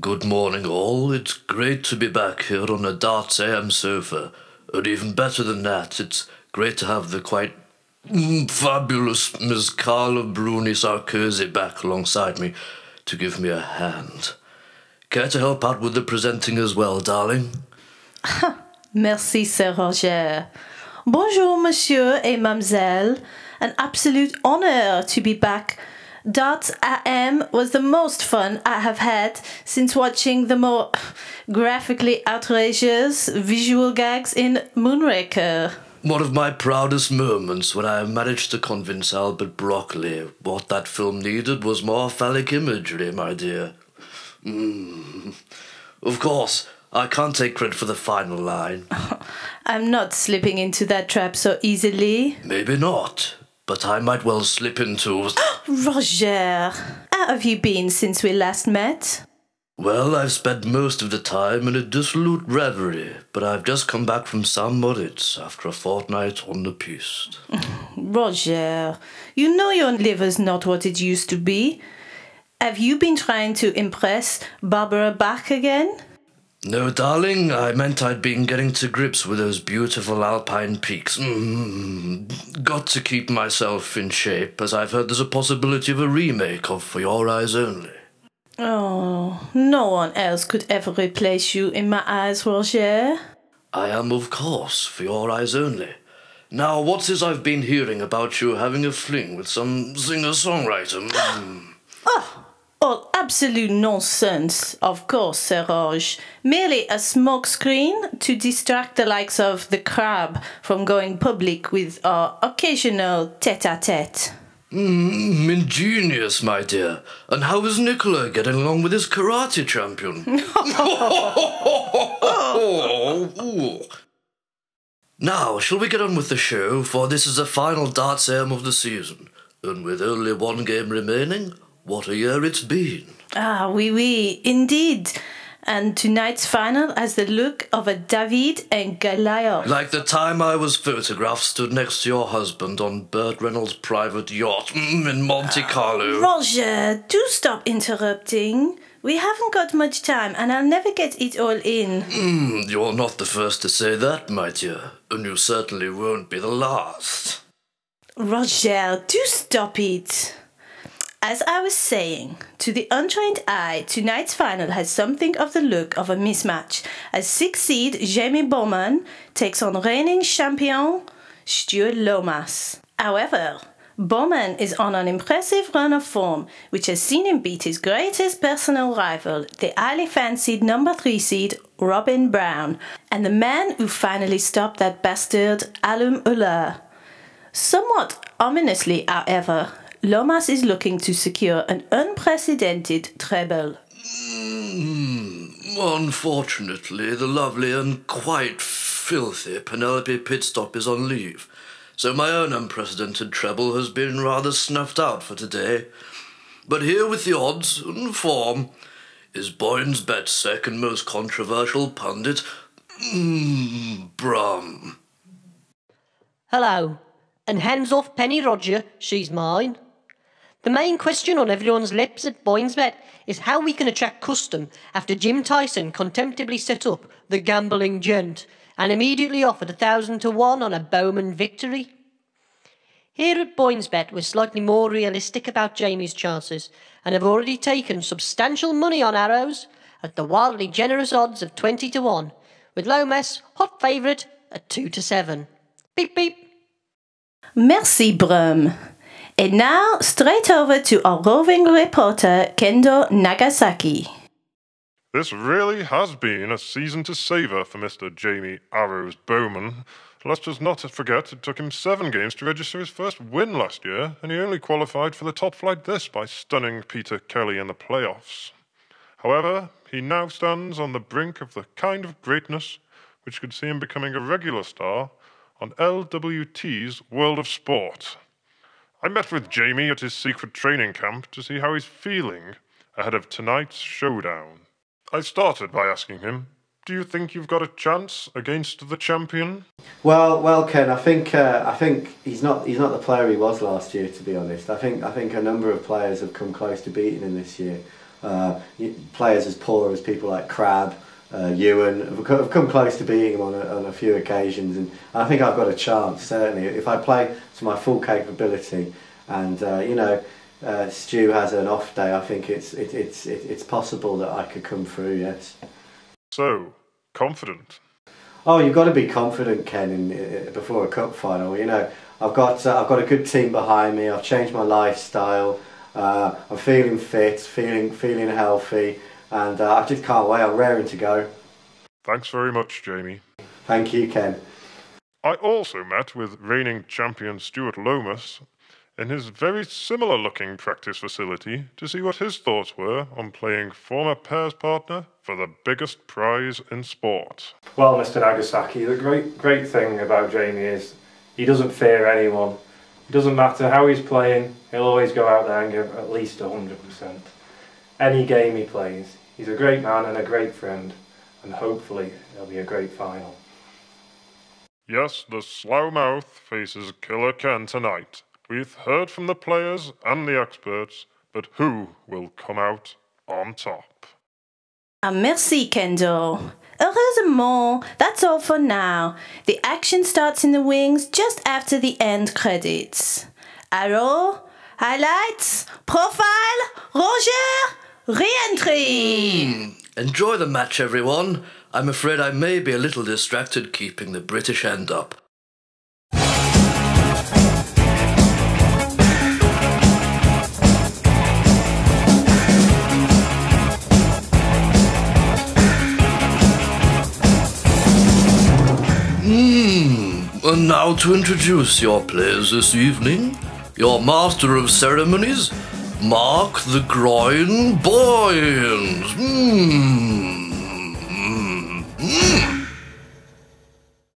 Good morning, all. It's great to be back here on the Darts AM sofa. And even better than that, it's great to have the quite fabulous Miss Carla Bruni-Sarkozy back alongside me to give me a hand. Care to help out with the presenting as well, darling? Merci, Sir Roger. Bonjour, monsieur et mademoiselle. An absolute honor to be back. Darts AM was the most fun I have had since watching the more graphically outrageous visual gags in Moonraker. One of my proudest moments when I managed to convince Albert Broccoli what that film needed was more phallic imagery, my dear. Of course, I can't take credit for the final line. I'm not slipping into that trap so easily. Maybe not, but I might well slip into... Roger, how have you been since we last met? Well, I've spent most of the time in a dissolute reverie, but I've just come back from St. Moritz after a fortnight on the piste. Roger, you know your liver's not what it used to be. Have you been trying to impress Barbara Bach again? No, darling, I meant I'd been getting to grips with those beautiful alpine peaks. Got to keep myself in shape, as I've heard there's a possibility of a remake of For Your Eyes Only. Oh, no one else could ever replace you in my eyes, Roger. I am, of course, For Your Eyes Only. Now, what's this I've been hearing about you having a fling with some singer-songwriter? Oh, absolute nonsense, of course, Sir Roge. Merely a smokescreen to distract the likes of the Crab from going public with our occasional tête-à-tête. Ingenious, my dear. And how is Nicola getting along with his karate champion? Now, shall we get on with the show, for this is the final darts AM of the season. And with only one game remaining, what a year it's been. Oui, indeed. And tonight's final has the look of a David and Goliath. Like the time I was photographed stood next to your husband on Burt Reynolds' private yacht in Monte Carlo. Roger, do stop interrupting. We haven't got much time and I'll never get it all in. You're not the first to say that, my dear. And you certainly won't be the last. Roger, do stop it. As I was saying, to the untrained eye, tonight's final has something of the look of a mismatch, as six-seed Jamie Bowman takes on reigning champion Stuart Lomas. However, Bowman is on an impressive run of form, which has seen him beat his greatest personal rival, the highly fancied number 3 seed Robin Brown, and the man who finally stopped that bastard Alum Ullah. Somewhat ominously, however, Lomas is looking to secure an unprecedented treble. Unfortunately, the lovely and quite filthy Penelope Pitstop is on leave, so my own unprecedented treble has been rather snuffed out for today. But here with the odds and form is Boyne's Bet's second most controversial pundit, Brum. Hello, and hands off Penny Roger, she's mine. The main question on everyone's lips at Boynesbet is how we can attract custom after Jim Tyson contemptibly set up the gambling gent and immediately offered 1,000 to 1 on a Bowman victory. Here at Boynesbet, we're slightly more realistic about Jamie's chances and have already taken substantial money on arrows at the wildly generous odds of 20 to 1, with Lomas hot favourite at 2 to 7. Beep beep. Merci, Brum. And now, straight over to our roving reporter, Kendo Nagasaki. This really has been a season to savour for Mr. Jamie Arrows Bowman. Let's just not forget it took him 7 games to register his first win last year, and he only qualified for the top flight this by stunning Peter Kelly in the playoffs. However, he now stands on the brink of the kind of greatness which could see him becoming a regular star on LWT's World of Sport. I met with Jamie at his secret training camp to see how he's feeling ahead of tonight's showdown. I started by asking him, do you think you've got a chance against the champion? Well, Ken, I think he's not the player he was last year, to be honest. I think a number of players have come close to beating him this year. Players as poor as people like Crabbe, Ewan have come close to beating him on a few occasions, and I think I've got a chance, certainly, if I play to my full capability. And Stu has an off day. I think it's possible that I could come through. Yes. So confident. Oh, you've got to be confident, Ken, before a cup final. I've got a good team behind me. I've changed my lifestyle. I'm feeling fit, feeling healthy, and I just can't wait. I'm raring to go. Thanks very much, Jamie. Thank you, Ken. I also met with reigning champion Stuart Lomas in his very similar-looking practice facility to see what his thoughts were on playing former pairs partner for the biggest prize in sport. Well, Mr. Nagasaki, the great thing about Jamie is he doesn't fear anyone. It doesn't matter how he's playing, he'll always go out there and give at least 100%. Any game he plays, he's a great man and a great friend, and hopefully it'll be a great final. Yes, the Slough faces Killer Ken tonight. We've heard from the players and the experts, but who will come out on top? Merci, Kendo. Heureusement, that's all for now. The action starts in the wings just after the end credits. Arrow, highlights, profile, Roger, re-entry. Enjoy the match, everyone. I'm afraid I may be a little distracted keeping the British end up. And now to introduce your players this evening, your master of ceremonies, Mark the Groin Boyens.